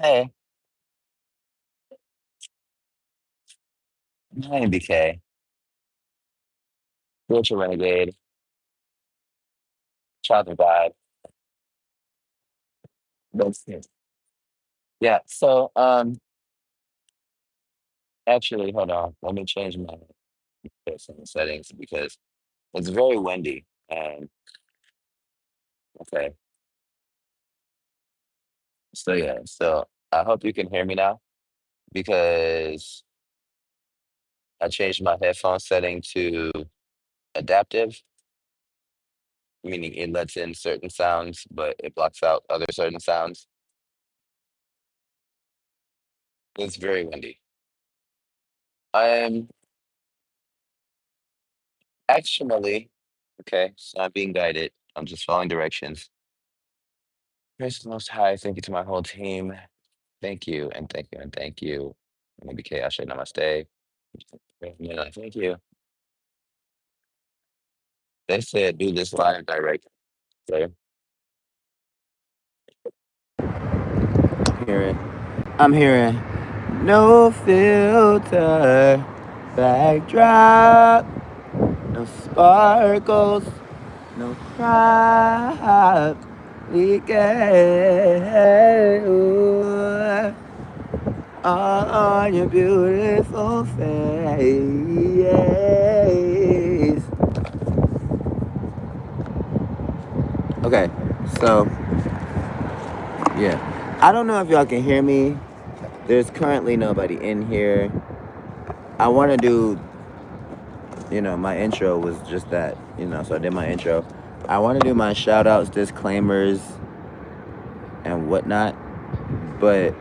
Hey, hi, BK. Spiritual Renegade, Child of God. That's it. Yeah, actually, hold on. Let me change my personal settings because it's very windy. And okay, so I hope you can hear me now because I changed my headphone setting to adaptive, meaning it lets in certain sounds, but it blocks out other certain sounds. It's very windy. I am actually, okay, so I'm being guided. I'm just following directions. Praise the Most High. Thank you to my whole team. Thank you and thank you and thank you. Maybe Ashe Namaste. Yeah, thank you. They said do this live direct. So hearing, I'm hearing no filter, backdrop, no sparkles, no crop, leaking. All on your beautiful face. Okay, so yeah, I don't know if y'all can hear me. There's currently nobody in here. I want to do, my intro was just that, so I did my intro. I want to do my shout outs, disclaimers, and whatnot, but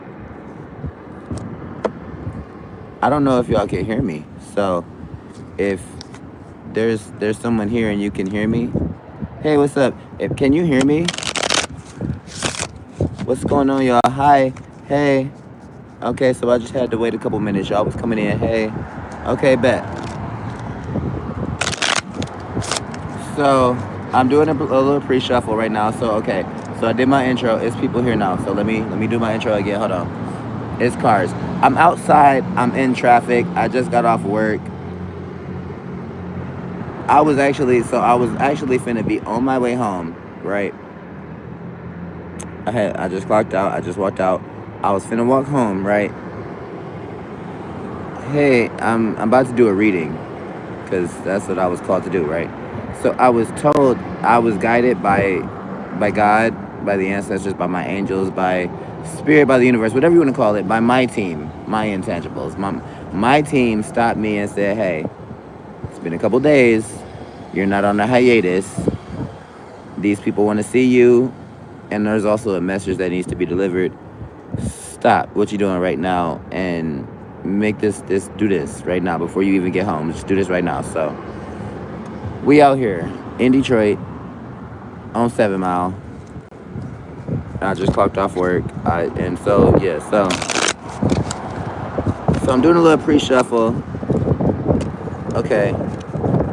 I don't know if y'all can hear me. So if there's someone here and you can hear me, hey, what's up? Can you hear me? What's going on, y'all? Hi. Hey. Okay, so I just had to wait a couple minutes. Y'all was coming in. Hey. Okay, bet. So I'm doing a little pre-shuffle right now. So okay. So I did my intro. It's people here now. So let me do my intro again. Hold on. It's cars. I'm outside. I'm in traffic. I just got off work. I was actually finna be on my way home, right? I just clocked out. I just walked out. I was finna walk home, right? Hey, I'm about to do a reading because that's what I was called to do, right? So I was told I was guided by God, by the ancestors, by my angels, by spirit, by the universe, whatever you want to call it, by my team, my intangibles. My team stopped me and said, "Hey, it's been a couple days. You're not on a hiatus. These people want to see you, and there's also a message that needs to be delivered. Stop what you're doing right now and make this do this right now before you even get home. Just do this right now." So we out here in Detroit on 7 Mile. I just clocked off work. So I'm doing a little pre-shuffle. Okay,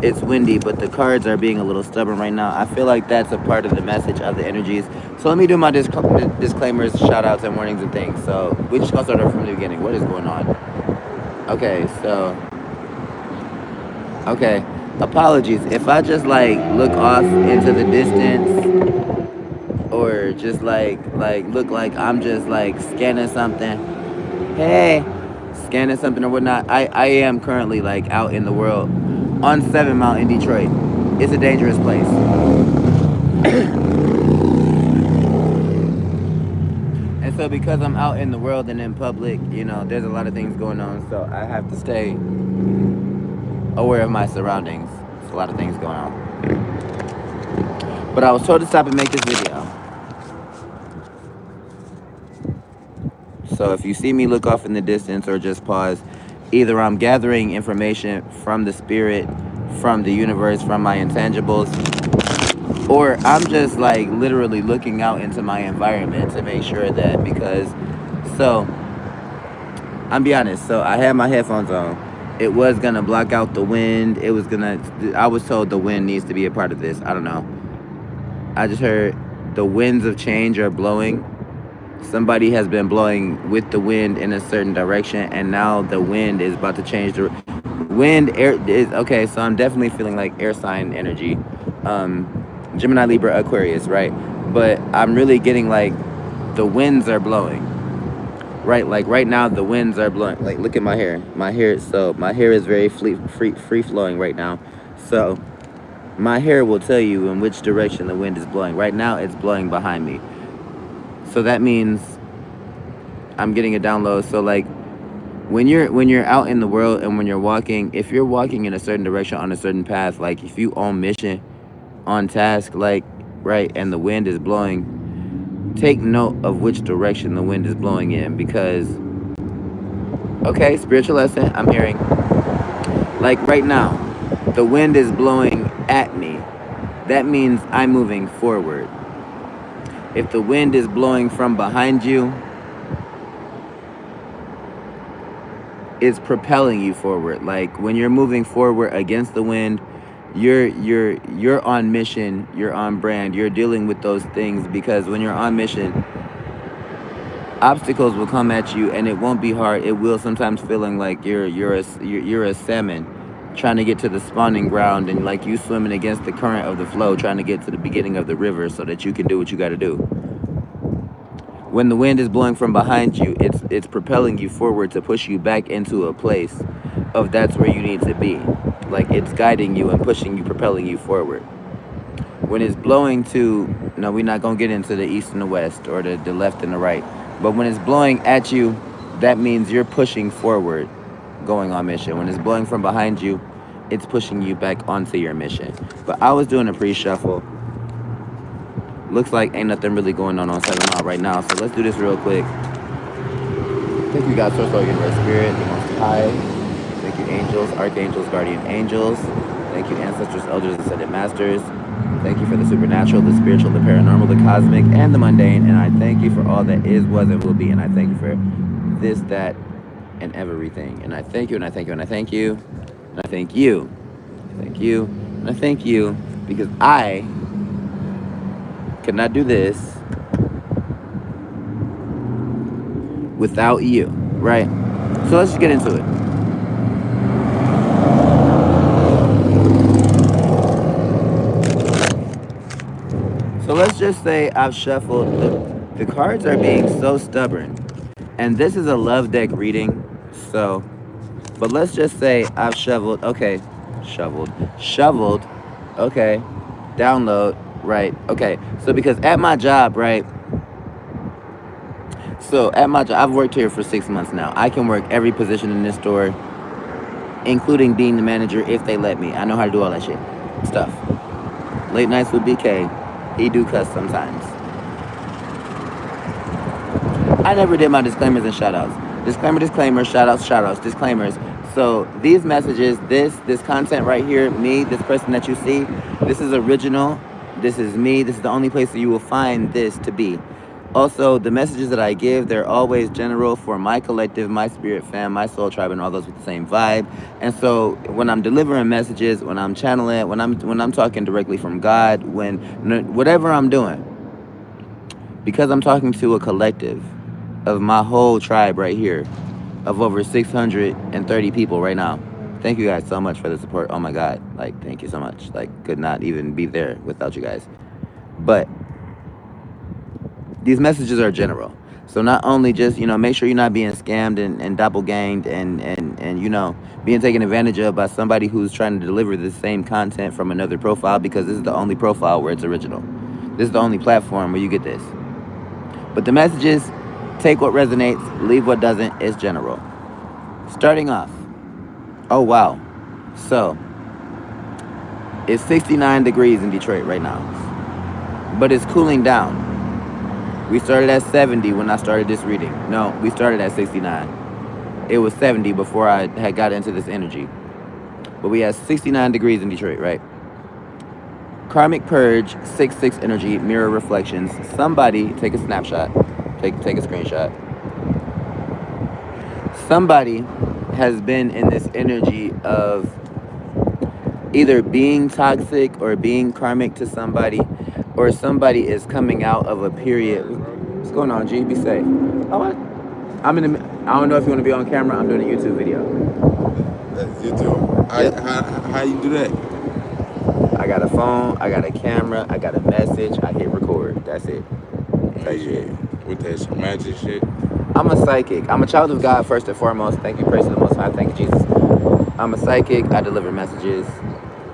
it's windy, but the cards are being a little stubborn right now. I feel like that's a part of the message of the energies. So let me do my disclaimers, shout outs, and warnings and things. So we just gonna start over from the beginning. What is going on? Okay, okay. Apologies if I just like look off into the distance or just like look like I'm just like scanning something. Hey, scanning something or whatnot. I am currently like out in the world on 7 Mile in Detroit. It's a dangerous place. And so because I'm out in the world and in public, there's a lot of things going on. So I have to stay aware of my surroundings. There's a lot of things going on. But I was told to stop and make this video. So if you see me look off in the distance or just pause, either I'm gathering information from the spirit, from the universe, from my intangibles, or I'm just like literally looking out into my environment to make sure that so I'm be honest, so I had my headphones on. It was gonna block out the wind. I was told the wind needs to be a part of this. I don't know. I just heard the winds of change are blowing. Somebody has been blowing with the wind in a certain direction, and now the wind is about to change. The wind air is okay. So I'm definitely feeling like air sign energy, um, Gemini, Libra, Aquarius, right? But I'm really getting like the winds are blowing, right? Like right now, the winds are blowing. Like look at my hair. So my hair is very free flowing right now. So my hair will tell you in which direction the wind is blowing. Right now, it's blowing behind me. So that means I'm getting a download. So like when you're out in the world and when you're walking, if you're walking in a certain direction on a certain path, like if you on mission, on task, like right, and the wind is blowing, take note of which direction the wind is blowing in because okay, spiritual lesson I'm hearing. Like right now, the wind is blowing at me. That means I'm moving forward. If the wind is blowing from behind you, it's propelling you forward. Like when you're moving forward against the wind, you're on mission, you're on brand, you're dealing with those things because when you're on mission, obstacles will come at you and it won't be hard. It will sometimes feeling like you're a salmon trying to get to the spawning ground and like you swimming against the current of the flow trying to get to the beginning of the river so that you can do what you got to do. When the wind is blowing from behind you, it's propelling you forward to push you back into a place of that's where you need to be. Like it's guiding you and pushing you, propelling you forward. When it's blowing to, no, we're not gonna get into the east and the west or the left and the right. But when it's blowing at you, that means you're pushing forward, going on mission. When it's blowing from behind you, it's pushing you back onto your mission. But I was doing a pre-shuffle. Looks like ain't nothing really going on 7 Mile right now. So let's do this real quick. Thank you, God, Source, Lord, Universe, Spirit, the Most High. Thank you, angels, archangels, guardian angels. Thank you, ancestors, elders, ascended masters. Thank you for the supernatural, the spiritual, the paranormal, the cosmic, and the mundane. And I thank you for all that is, was, and will be. And I thank you for this, that, and everything. And I thank you, and I thank you, and I thank you. And I thank you. Thank you. And I thank you because I could not do this without you, right? So let's just get into it. So let's just say I've shuffled. The cards are being so stubborn. And this is a love deck reading. So, but let's just say I've shoveled. Okay. Shoveled. Okay. Download. Right. Okay. So because at my job, right? So at my job, I've worked here for 6 months now. I can work every position in this store, including being the manager if they let me. I know how to do all that shit. Stuff. Late nights with BK. He do cuss sometimes. I never did my disclaimers and shoutouts. Disclaimer, shoutouts, disclaimers. So these messages, this content right here, me, this person that you see, this is original. This is me. This is the only place that you will find this to be. Also, the messages that I give, they're always general for my collective, my spirit fam, my soul tribe, and all those with the same vibe. And so when I'm delivering messages, when I'm channeling, when I'm talking directly from God, whatever I'm doing, because I'm talking to a collective of my whole tribe right here, of over 630 people right now. Thank you guys so much for the support. Oh my God, like thank you so much. Like could not even be there without you guys. But these messages are general. So not only just, make sure you're not being scammed and doppelganged and being taken advantage of by somebody who's trying to deliver the same content from another profile, because this is the only profile where it's original. This is the only platform where you get this. But the messages, take what resonates, leave what doesn't. It's general. Starting off. Oh, wow. So, it's 69 degrees in Detroit right now. But it's cooling down. We started at 70 when I started this reading. No, we started at 69. It was 70 before I had got into this energy. But we had 69 degrees in Detroit, right? Karmic Purge, 6/6 energy, mirror reflections. Somebody take a snapshot. Take a screenshot. Somebody has been in this energy of either being toxic or being karmic to somebody, or somebody is coming out of a period. What's going on, G? Be safe. Oh, what? I'm in the. I don't know if you want to be on camera. I'm doing a YouTube video. YouTube. Yep. How you do that? I got a phone. I got a camera. I got a message. I hit record. That's it. Oh Type shit. yeah. With that some magic shit. I'm a psychic. I'm a child of God first and foremost. Thank you, praise to the Most High. Thank you, Jesus. I'm a psychic. I deliver messages.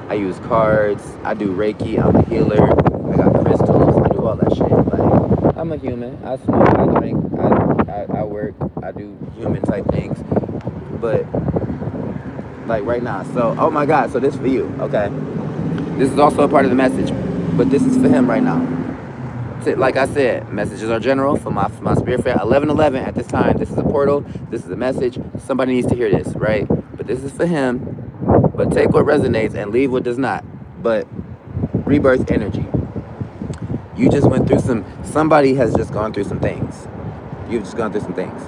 I use cards. I do Reiki. I'm a healer. I got crystals. I do all that shit. Like, I'm a human. I smoke. I drink. I work. I do human type things. But like right now, so oh my God, so this for you. Okay, this is also a part of the message, but this is for him right now. Like I said, messages are general for my spirit friend. 1111 at this time. This is a portal. This is a message. Somebody needs to hear this, right? But this is for him. But take what resonates and leave what does not. But rebirth energy. You just went through somebody has just gone through some things. You've just gone through some things.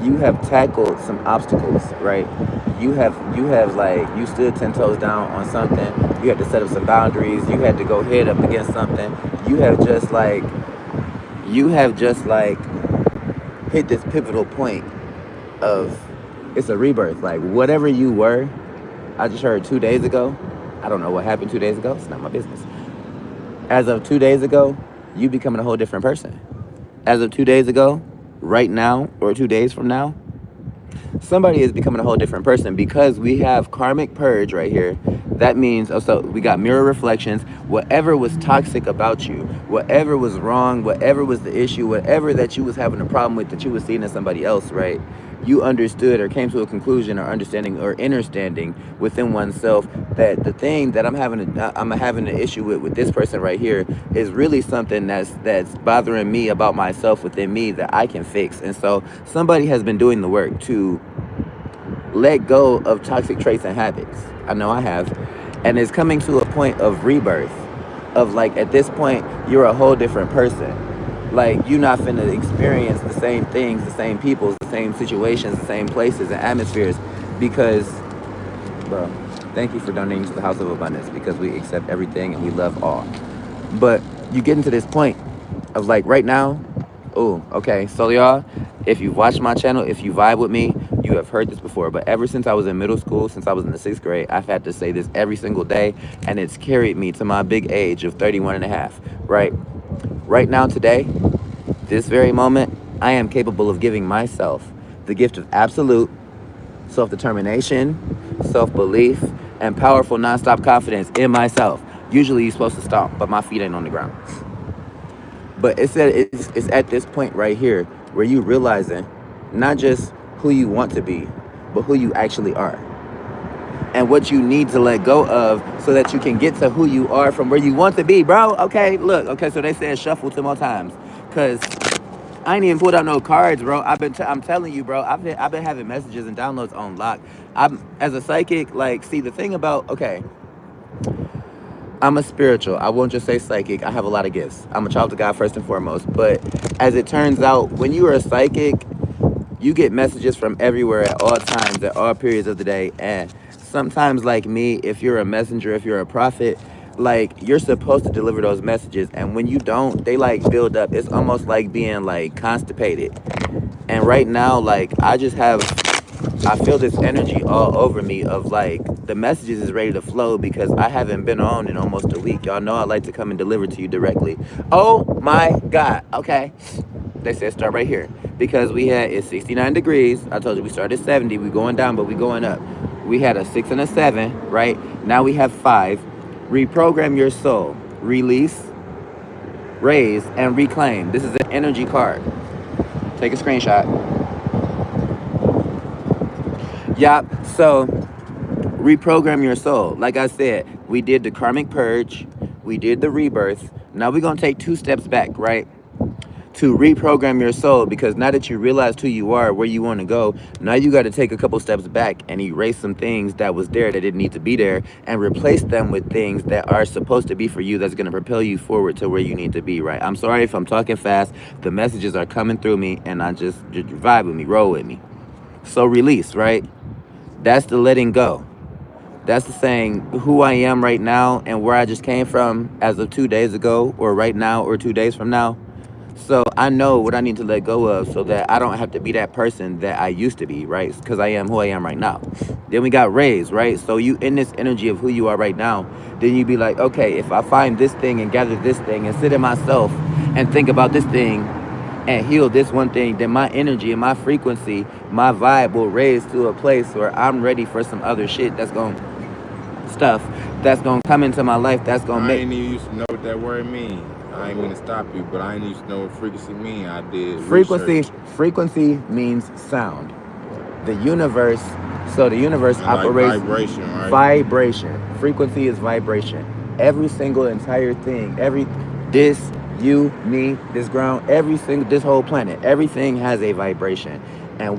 You have tackled some obstacles, right? You have like you stood 10 toes down on something. You had to set up some boundaries. You had to go head up against something. You have just like you have just like hit this pivotal point of it's a rebirth. Like whatever you were, I just heard 2 days ago. I don't know what happened 2 days ago. It's not my business. As of 2 days ago, you becoming a whole different person. As of 2 days ago, right now, or 2 days from now, somebody is becoming a whole different person because we have karmic purge right here. That means also we got mirror reflections. Whatever was toxic about you, whatever was wrong, whatever was the issue, whatever that you was having a problem with that you was seeing in somebody else, right? You understood or came to a conclusion or understanding or understanding within oneself that the thing that I'm having an issue with this person right here is really something that's bothering me about myself within me that I can fix. And so somebody has been doing the work to let go of toxic traits and habits. I know I have. And it's coming to a point of rebirth. Of like at this point, you're a whole different person. Like you're not finna experience the same things, the same peoples, the same situations, the same places and atmospheres. Because, bro, thank you for donating to the House of Abundance because we accept everything and we love all. But you get into this point of like right now, oh, okay. So y'all, if you've watched my channel, if you vibe with me, you have heard this before. But ever since I was in middle school, since I was in the 6th grade, I've had to say this every single day, and it's carried me to my big age of 31 and a half, right? Right now, today, this very moment, I am capable of giving myself the gift of absolute self-determination, self-belief, and powerful non-stop confidence in myself. Usually you're supposed to stop, but my feet ain't on the ground. But it's at this point right here where you realizing not just who you want to be, but who you actually are. And what you need to let go of so that you can get to who you are from where you want to be, bro. Okay, look, okay, so they said shuffle 2 more times. Cause I ain't even pulled out no cards, bro. I'm telling you, bro. I've been having messages and downloads on lock. I'm as a psychic, like, see the thing about okay, I'm a spiritual. I won't just say psychic. I have a lot of gifts. I'm a child of God first and foremost. But as it turns out, when you are a psychic, you get messages from everywhere at all times, at all periods of the day. And sometimes, like me, if you're a messenger, if you're a prophet, like you're supposed to deliver those messages. And when you don't, they like build up. It's almost like being like constipated. And right now, like I feel this energy all over me of like the messages is ready to flow because I haven't been on in almost a week. Y'all know I like to come and deliver to you directly. Oh my God. Okay. They said start right here because we had it's 69 degrees. I told you we started at 70. We going down, but we going up. We had a 6 and a 7, right? Now we have 5. Reprogram your soul. Release, raise, and reclaim. This is an energy card. Take a screenshot. Yup. So reprogram your soul. Like I said, we did the karmic purge, we did the rebirth. Now we're gonna take 2 steps back, right? To reprogram your soul, because now that you realized who you are, where you want to go, now you got to take a couple steps back and erase some things that was there that didn't need to be there and replace them with things that are supposed to be for you that's going to propel you forward to where you need to be, right? I'm sorry if I'm talking fast. The messages are coming through me and I just vibe with me, roll with me. So release, right? That's the letting go. That's the saying who I am right now and where I just came from as of 2 days ago or right now or 2 days from now. So I know what I need to let go of so that I don't have to be that person that I used to be, right? Because I am who I am right now. Then we got raised, right? So you in this energy of who you are right now, then you be like, okay, if I find this thing and gather this thing and sit in myself and think about this thing and heal this one thing, then my energy and my frequency, my vibe will raise to a place where I'm ready for some other shit stuff that's gonna come into my life that's gonna I make ain't even used to know what that word mean. I ain't mean to stop you, but I ain't used to know what frequency mean. I did frequency. research. Frequency means sound. The universe, so the universe And like operates vibration, right? vibration. Frequency is vibration. Every single entire thing, this, you, me, this ground, this whole planet, everything has a vibration. And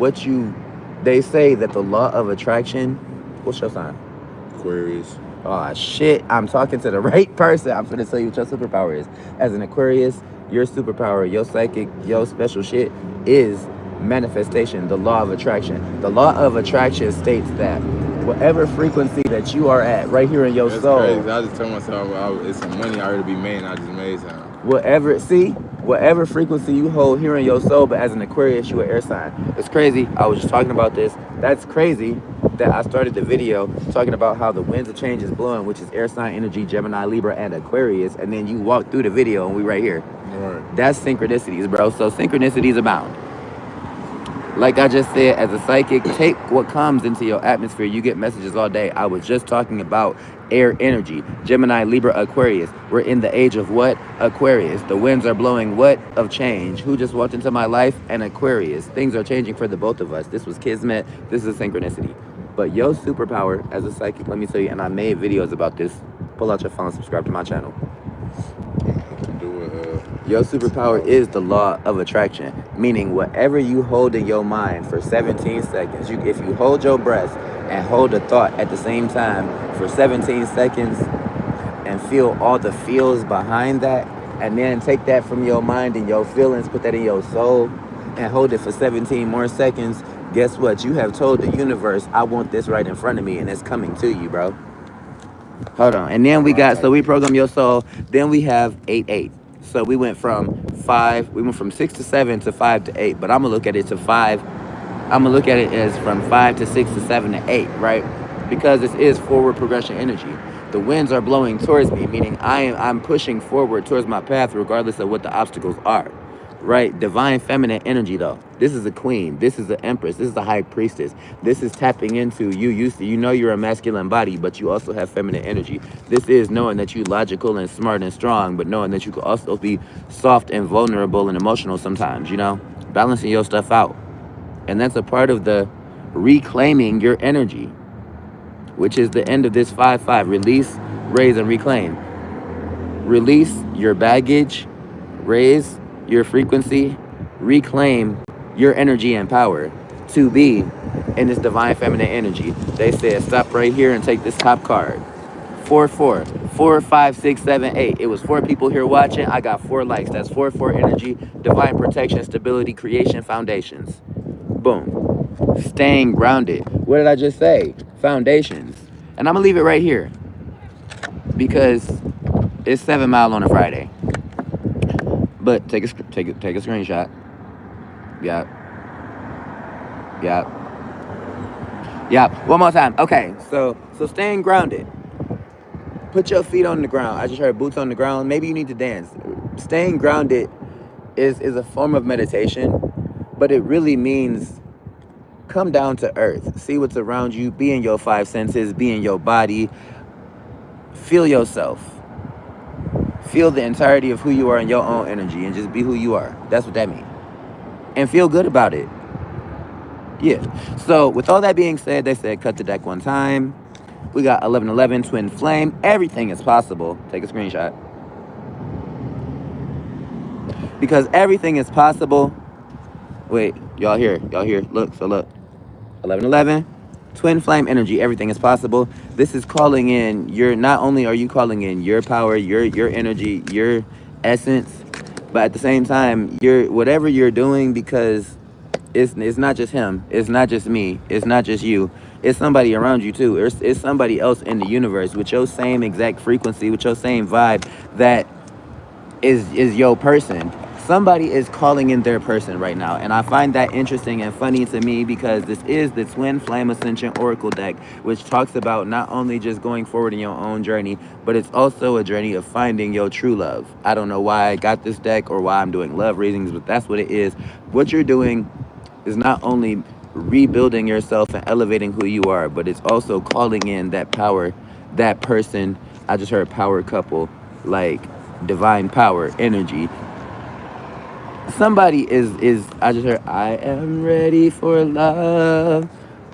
they say that the law of attraction, what's your sign? Aquarius. Oh shit, I'm talking to the right person. I'm gonna tell you what your superpower is. As an Aquarius, your superpower, your psychic, your special shit is manifestation, the law of attraction. The law of attraction states that whatever frequency that you are at right here in your That's soul, crazy. I just told myself it's some money already be made and I just made some. whatever frequency you hold here in your soul, but as an Aquarius, you an air sign. It's crazy. I was just talking about this. That's crazy that I started the video talking about how the winds of change is blowing, which is air sign energy, Gemini, Libra, and Aquarius. And then you walk through the video and we right here. Right. That's synchronicities, bro. So synchronicities abound. Like I just said, as a psychic, take what comes into your atmosphere. You get messages all day. I was just talking about air energy. Gemini, Libra, Aquarius. We're in the age of what? Aquarius. The winds are blowing what? Of change. Who just walked into my life? An Aquarius. Things are changing for the both of us. This was Kismet. This is synchronicity. But your superpower as a psychic, let me tell you, and I made videos about this. Pull out your phone, subscribe to my channel. Your superpower is the law of attraction, meaning whatever you hold in your mind for 17 seconds, if you hold your breath and hold a thought at the same time for 17 seconds and feel all the feels behind that, and then take that from your mind and your feelings, put that in your soul, and hold it for 17 more seconds, guess what? You have told the universe, I want this right in front of me, and it's coming to you, bro. Hold on. And then we program your soul, then we have 8-8. So we went from 6 to 7 to 5 to 8, but I'm gonna look at it to 5. I'm gonna look at it as from 5 to 6 to 7 to 8, right? Because this is forward progression energy. The winds are blowing towards me, meaning I'm pushing forward towards my path regardless of what the obstacles are. Right? Divine feminine energy though. This is a queen. This is the empress. This is the high priestess. This is tapping into you know you're a masculine body, but you also have feminine energy. This is knowing that you're logical and smart and strong, but knowing that you could also be soft and vulnerable and emotional sometimes, you know? Balancing your stuff out. And that's a part of the reclaiming your energy, which is the end of this 5-5. Release, raise, and reclaim. Release your baggage, raise your frequency, reclaim your energy and power to be in this divine feminine energy. They said, stop right here and take this top card. 4-4, 4, 5, 6, 7, 8. It was 4 people here watching. I got 4 likes. That's 4-4 energy, divine protection, stability, creation, foundations. Boom. Staying grounded. What did I just say? Foundations. And I'm gonna leave it right here because it's 7 Mile on a Friday. But take a screenshot. Yep. One more time. Okay. So staying grounded. Put your feet on the ground. I just heard boots on the ground. Maybe you need to dance. Staying grounded is a form of meditation, but it really means come down to earth. See what's around you. Be in your 5 senses. Be in your body. Feel yourself. Feel the entirety of who you are in your own energy and just be who you are. That's what that means. And feel good about it. Yeah. So with all that being said, they said cut the deck one time. We got 1111 twin flame. Everything is possible. Take a screenshot. Because everything is possible. Wait, y'all here. Look. 1111 twin flame energy. Everything is possible. This is calling in not only are you calling in your power, your energy, your essence, but at the same time, whatever you're doing, because it's not just him, it's not just me, it's not just you, it's somebody around you too. It's somebody else in the universe with your same exact frequency, with your same vibe that is your person. somebody is calling in their person right now, and I find that interesting and funny to me because this is the Twin Flame Ascension Oracle deck, which talks about not only just going forward in your own journey, but it's also a journey of finding your true love. I don't know why I got this deck or why I'm doing love readings, but that's what it is. What you're doing is not only rebuilding yourself and elevating who you are, but it's also calling in that power, that person. I just heard power couple, like divine power energy. Somebody is I just heard I am ready for love.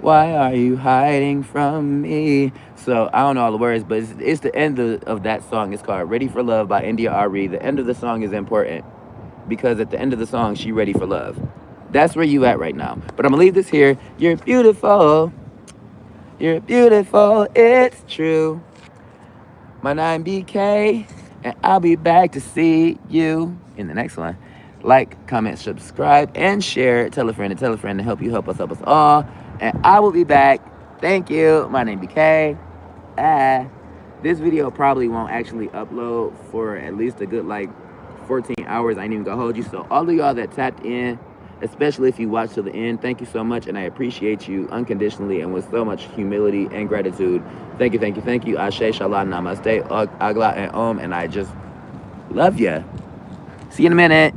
Why are you hiding from me? So I don't know all the words, but it's the end of that song. It's called Ready for Love by India Ari. The end of the song is important because at the end of the song, she ready for love. That's where you at right now. But I'm gonna leave this here. You're beautiful. You're beautiful. It's true. My name BK, and I'll be back to see you in the next one. Like, comment, subscribe, and share. Tell a friend to help you help us all. And I will be back. Thank you. My name BK. This video probably won't actually upload for at least a good like 14 hours. I ain't even gonna hold you. So all of y'all that tapped in, especially if you watched to the end, thank you so much, and I appreciate you unconditionally and with so much humility and gratitude. Thank you, thank you, thank you. Ashe, Shalom, Namaste, Agla, and Om, and I just love ya. See you in a minute.